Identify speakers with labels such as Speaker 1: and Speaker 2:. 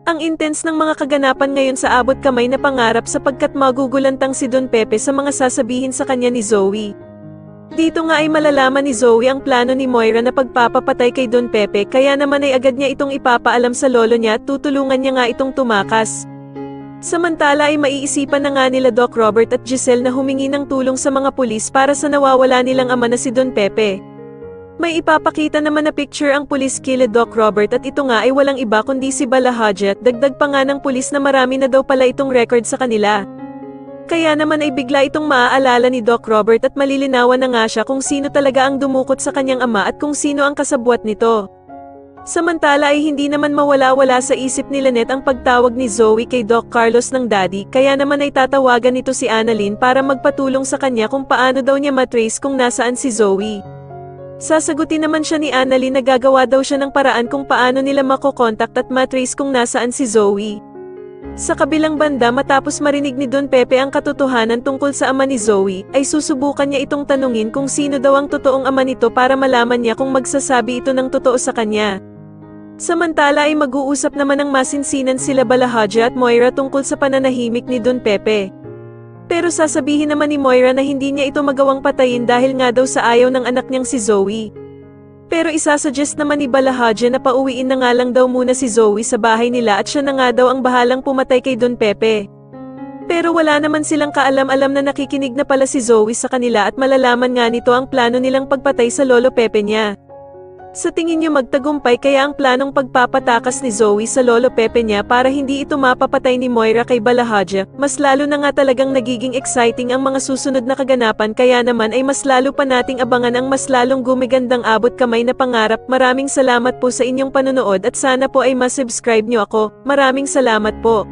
Speaker 1: Ang intense ng mga kaganapan ngayon sa abot kamay na pangarap sapagkat magugulantang si Don Pepe sa mga sasabihin sa kanya ni Zoe. Dito nga ay malalaman ni Zoe ang plano ni Moira na pagpapapatay kay Don Pepe kaya naman ay agad niya itong ipapaalam sa lolo niya at tutulungan niya nga itong tumakas. Samantala ay maiisipan na nga nila Doc Robert at Giselle na humingi ng tulong sa mga pulis para sa nawawala nilang ama na si Don Pepe. May ipapakita naman na picture ang pulis kila Doc Robert at ito nga ay walang iba kundi si Bala Hadji at dagdag pa nga ng pulis na marami na daw pala itong record sa kanila. Kaya naman ay bigla itong maaalala ni Doc Robert at malilinawan na nga siya kung sino talaga ang dumukot sa kanyang ama at kung sino ang kasabwat nito. Samantala ay hindi naman mawala-wala sa isip ni Lynette ang pagtawag ni Zoe kay Doc Carlos ng daddy kaya naman ay tatawagan nito si Annalyn para magpatulong sa kanya kung paano daw niya matrace kung nasaan si Zoe. Sasagutin naman siya ni Annalyn na gagawa daw siya ng paraan kung paano nila makokontak at matrace kung nasaan si Zoe. Sa kabilang banda matapos marinig ni Don Pepe ang katotohanan tungkol sa ama ni Zoe, ay susubukan niya itong tanungin kung sino daw ang totoong ama nito para malaman niya kung magsasabi ito ng totoo sa kanya. Samantala ay mag-uusap naman ng masinsinan sila Bala Hadji at Moira tungkol sa pananahimik ni Don Pepe. Pero sasabihin naman ni Moira na hindi niya ito magawang patayin dahil nga daw sa ayaw ng anak niyang si Zoe. Pero isasuggest naman ni Bala Hadji na pauwiin na nga lang daw muna si Zoe sa bahay nila at siya na nga daw ang bahalang pumatay kay Don Pepe. Pero wala naman silang kaalam-alam na nakikinig na pala si Zoe sa kanila at malalaman nga nito ang plano nilang pagpatay sa lolo Pepe niya. Sa tingin niyo magtagumpay kaya ang planong pagpapatakas ni Zoe sa lolo Pepe niya para hindi ito mapapatay ni Moira kay Bala Hadji? Mas lalo na nga talagang nagiging exciting ang mga susunod na kaganapan kaya naman ay mas lalo pa nating abangan ang mas lalong gumigandang abot kamay na pangarap. Maraming salamat po sa inyong panonood at sana po ay masubscribe niyo ako. Maraming salamat po.